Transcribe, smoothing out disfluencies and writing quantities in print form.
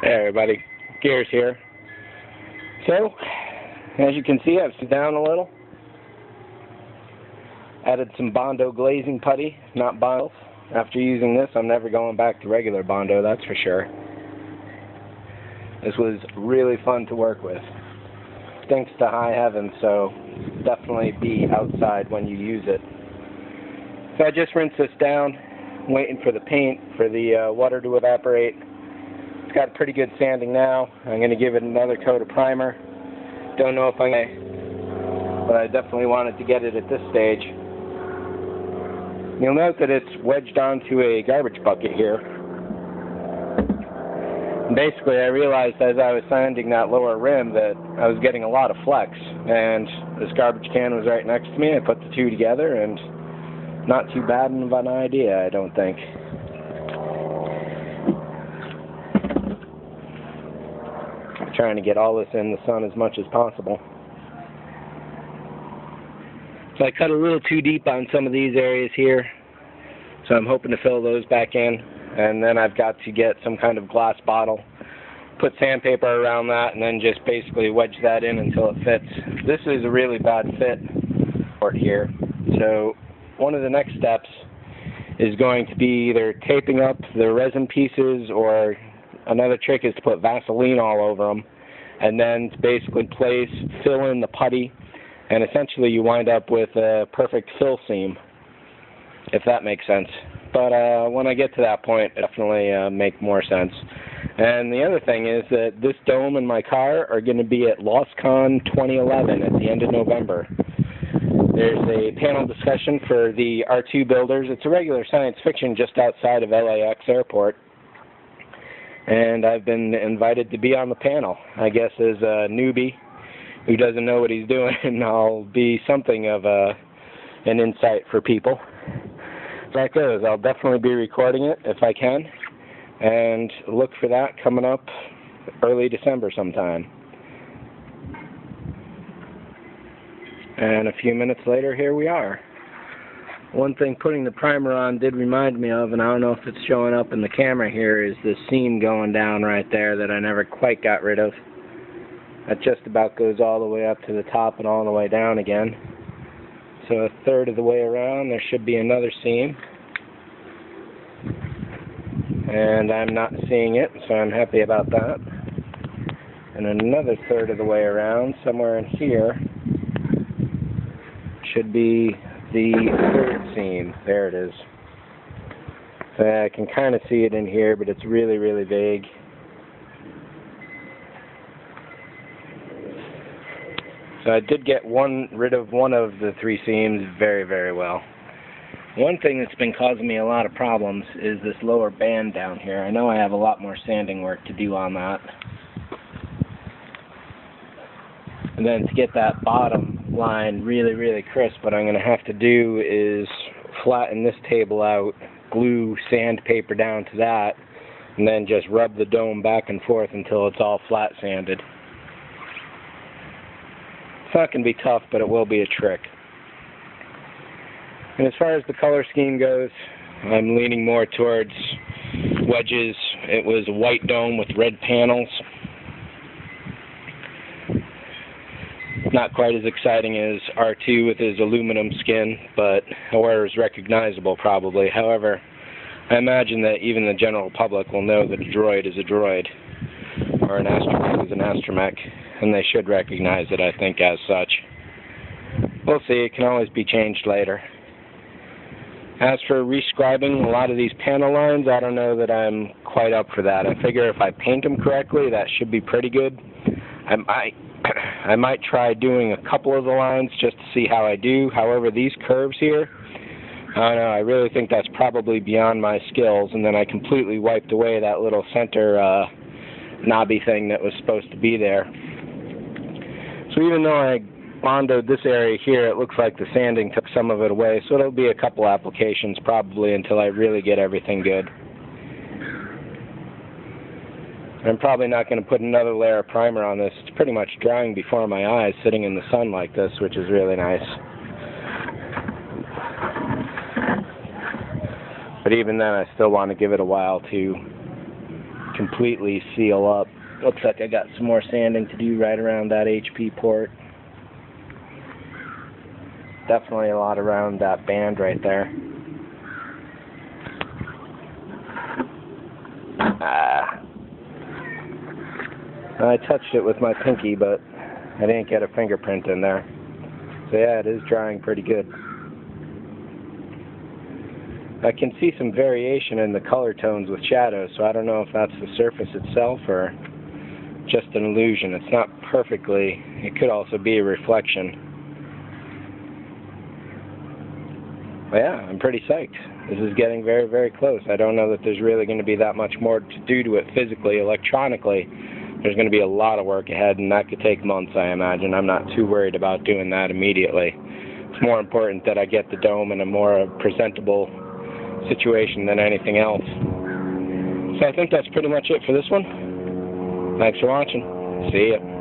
Hey everybody, Gears here. So, as you can see, I've sit down a little. Added some Bondo glazing putty, not Bondos. After using this, I'm never going back to regular Bondo, that's for sure. This was really fun to work with. Stinks to high heaven, so definitely be outside when you use it. So I just rinsed this down, waiting for the paint, for the water to evaporate. It's got pretty good sanding now. I'm going to give it another coat of primer. Don't know if I'm going to, but I definitely wanted to get it at this stage. You'll note that it's wedged onto a garbage bucket here. Basically, I realized as I was sanding that lower rim that I was getting a lot of flex, and this garbage can was right next to me. I put the two together, and not too bad of an idea, I don't think. Trying to get all this in the sun as much as possible. So I cut a little too deep on some of these areas here, so I'm hoping to fill those back in, and then I've got to get some kind of glass bottle, put sandpaper around that, and then just basically wedge that in until it fits. This is a really bad fit here, so one of the next steps is going to be either taping up the resin pieces, or another trick is to put Vaseline all over them, and then to basically fill in the putty, and essentially you wind up with a perfect fill seam, if that makes sense. But when I get to that point, it definitely make more sense. And the other thing is that this dome and my car are going to be at Loscon 2011 at the end of November. There's a panel discussion for the R2 builders. It's a regular science fiction just outside of LAX airport. And I've been invited to be on the panel. I guess as a newbie who doesn't know what he's doing, I'll be something of an insight for people. So that goes. I'll definitely be recording it if I can, and look for that coming up early December sometime. And a few minutes later, here we are. One thing putting the primer on did remind me of, and I don't know if it's showing up in the camera here, is this seam going down right there that I never quite got rid of. That just about goes all the way up to the top and all the way down again. So a third of the way around there should be another seam. And I'm not seeing it, so I'm happy about that. And another third of the way around, somewhere in here, should be the third seam. There it is. I can kind of see it in here, but it's really, really vague. So I did get rid of one of the three seams very, very well. One thing that's been causing me a lot of problems is this lower band down here. I know I have a lot more sanding work to do on that. And then to get that bottom line really, really crisp, what I'm going to have to do is flatten this table out, glue sandpaper down to that, and then just rub the dome back and forth until it's all flat sanded. It's not going to be tough, but it will be a trick. And as far as the color scheme goes, I'm leaning more towards wedges. It was a white dome with red panels. Not quite as exciting as R2 with his aluminum skin, but however is recognizable probably. However, I imagine that even the general public will know that a droid is a droid, or an astromech is an astromech, and they should recognize it, I think, as such. We'll see, it can always be changed later. As for rescribing a lot of these panel lines, I don't know that I'm quite up for that. I figure if I paint them correctly, that should be pretty good. I might try doing a couple of the lines just to see how I do. However, these curves here, I don't know, I really think that's probably beyond my skills, and then I completely wiped away that little center knobby thing that was supposed to be there. So even though I bondoed this area here, it looks like the sanding took some of it away, so it'll be a couple applications probably until I really get everything good. I'm probably not going to put another layer of primer on this. It's pretty much drying before my eyes sitting in the sun like this, which is really nice. But even then, I still want to give it a while to completely seal up. Looks like I got some more sanding to do right around that HP port. Definitely a lot around that band right there. I touched it with my pinky, but I didn't get a fingerprint in there. So yeah, it is drying pretty good. I can see some variation in the color tones with shadows, so I don't know if that's the surface itself or just an illusion. It's not perfectly, it could also be a reflection. But yeah, I'm pretty psyched. This is getting very, very close. I don't know that there's really going to be that much more to do to it physically. Electronically, there's going to be a lot of work ahead, and that could take months, I imagine. I'm not too worried about doing that immediately. It's more important that I get the dome in a more presentable situation than anything else. So I think that's pretty much it for this one. Thanks for watching. See ya.